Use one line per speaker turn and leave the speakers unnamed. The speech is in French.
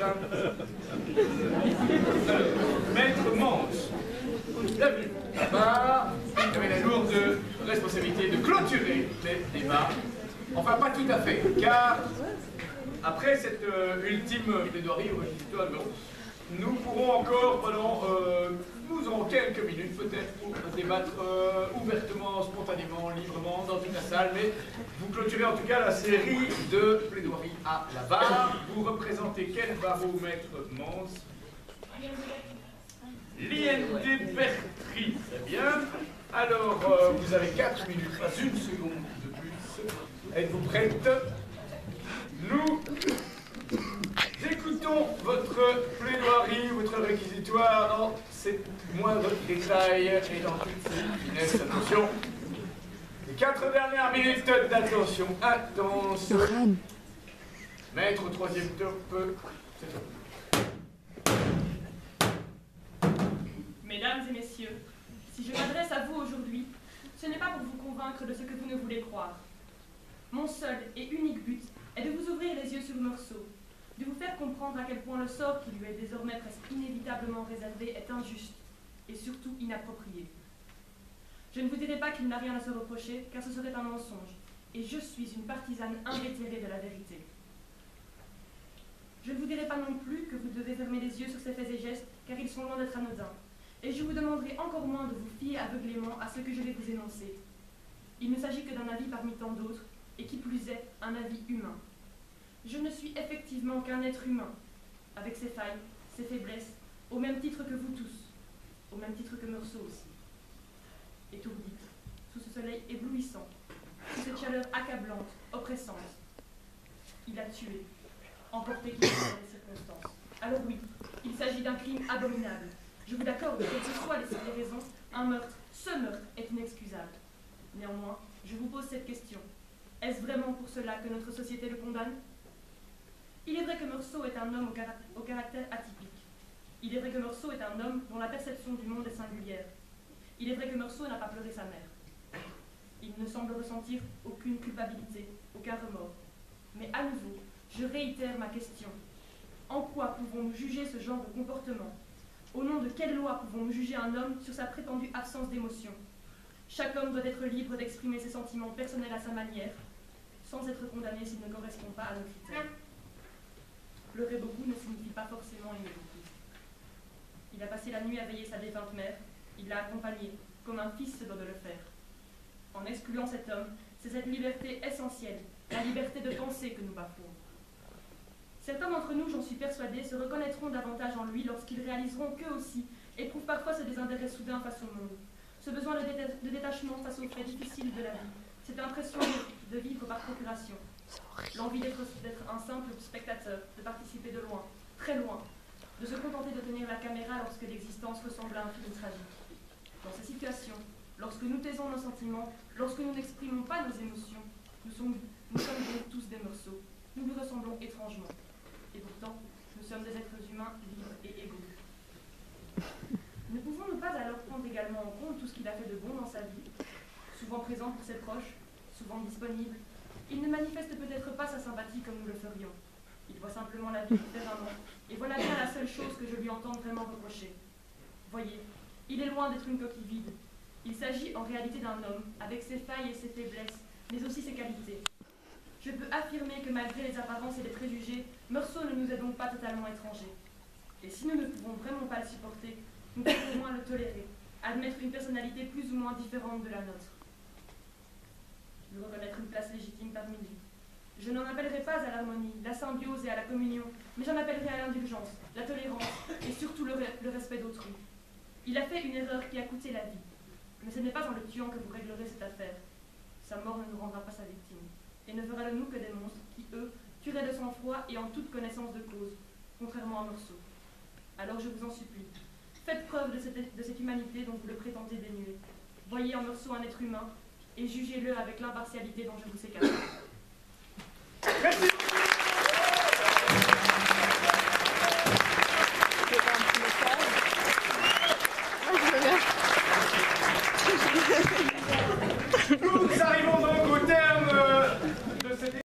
hein. Maître Mons, bienvenue. Là-bas, vous avez la lourde responsabilité de clôturer les débats. Enfin, pas tout à fait, car après cette ultime plaidoirie au réquisitoire, nous pourrons encore, pendant, nous aurons quelques minutes peut-être pour débattre ouvertement, spontanément, librement dans toute la salle, mais vous clôturez en tout cas la série de plaidoiries à la barre. Vous représentez quel barreau, maître Mons? L'IND Bertry, très bien. Alors, vous avez 4 minutes, pas une seconde de plus. Êtes-vous prête? Nous écoutons votre plaidoirie, votre réquisitoire dans ces moindres détails et dans toutes ces finesses. Attention. Les 4 dernières minutes d'attention intense. Maître au troisième top. C'est tout.
Mesdames et messieurs, si je m'adresse à vous aujourd'hui, ce n'est pas pour vous convaincre de ce que vous ne voulez croire. Mon seul et unique but est de vous ouvrir les yeux sur Meursault, de vous faire comprendre à quel point le sort qui lui est désormais presque inévitablement réservé est injuste et surtout inapproprié. Je ne vous dirai pas qu'il n'a rien à se reprocher, car ce serait un mensonge, et je suis une partisane invétérée de la vérité. Je ne vous dirai pas non plus que vous devez fermer les yeux sur ces faits et gestes, car ils sont loin d'être anodins, et je vous demanderai encore moins de vous fier aveuglément à ce que je vais vous énoncer. Il ne s'agit que d'un avis parmi tant d'autres, et qui plus est, un avis humain. Je ne suis effectivement qu'un être humain, avec ses failles, ses faiblesses, au même titre que vous tous, au même titre que Meursault aussi. Étourdie, sous ce soleil éblouissant, sous cette chaleur accablante, oppressante, il a tué, emporté qui par les circonstances. Alors oui, il s'agit d'un crime abominable. Je vous l'accorde, quelles que soient les raisons, un meurtre, ce meurtre est inexcusable. Néanmoins, je vous pose cette question. Est-ce vraiment pour cela que notre société le condamne? Il est vrai que Meursault est un homme au caractère atypique. Il est vrai que Meursault est un homme dont la perception du monde est singulière. Il est vrai que Meursault n'a pas pleuré sa mère. Il ne semble ressentir aucune culpabilité, aucun remords. Mais à nouveau, je réitère ma question. En quoi pouvons-nous juger ce genre de comportement? Au nom de quelle loi pouvons-nous juger un homme sur sa prétendue absence d'émotion? Chaque homme doit être libre d'exprimer ses sentiments personnels à sa manière, sans être condamné s'il ne correspond pas à nos critères. Pleurer beaucoup ne signifie pas forcément aimer beaucoup. Il a passé la nuit à veiller sa défunte mère, il l'a accompagnée, comme un fils se doit de le faire. En excluant cet homme, c'est cette liberté essentielle, la liberté de penser que nous bafouons. Certains d'entre nous, j'en suis persuadée, se reconnaîtront davantage en lui lorsqu'ils réaliseront qu'eux aussi éprouvent parfois ce désintérêt soudain face au monde, ce besoin de détachement face aux faits difficiles de la vie, cette impression de vivre par procuration, l'envie d'être un simple spectateur, de participer de loin, très loin, de se contenter de tenir la caméra lorsque l'existence ressemble à un film tragique. Dans ces situations, lorsque nous taisons nos sentiments, lorsque nous n'exprimons pas nos émotions, nous sommes donc tous des Meursault. Nous nous ressemblons étrangement. Et pourtant, nous sommes des êtres humains libres et égaux. Ne pouvons-nous pas alors prendre également en compte tout ce qu'il a fait de bon dans sa vie? Souvent présent pour ses proches, souvent disponible, il ne manifeste peut-être pas sa sympathie comme nous le ferions. Il voit simplement la vie différemment, et voilà bien la seule chose que je lui entende vraiment reprocher. Voyez, il est loin d'être une coquille vide. Il s'agit en réalité d'un homme, avec ses failles et ses faiblesses, mais aussi ses qualités. Je peux affirmer que malgré les apparences et les préjugés, Meursault ne nous est donc pas totalement étranger. Et si nous ne pouvons vraiment pas le supporter, nous pouvons au moins le tolérer, admettre une personnalité plus ou moins différente de la nôtre. Lui reconnaître une place légitime parmi nous. Je n'en appellerai pas à l'harmonie, la symbiose et à la communion, mais j'en appellerai à l'indulgence, la tolérance et surtout le respect d'autrui. Il a fait une erreur qui a coûté la vie, mais ce n'est pas en le tuant que vous réglerez cette affaire. Sa mort ne nous rendra pas sa victime, et ne fera de nous que des monstres qui, eux, tueraient de sang-froid et en toute connaissance de cause, contrairement à Meursault. Alors je vous en supplie, faites preuve de cette humanité dont vous le prétendez dénué. Voyez en Meursault un être humain, et jugez-le avec l'impartialité dont je vous sais capable.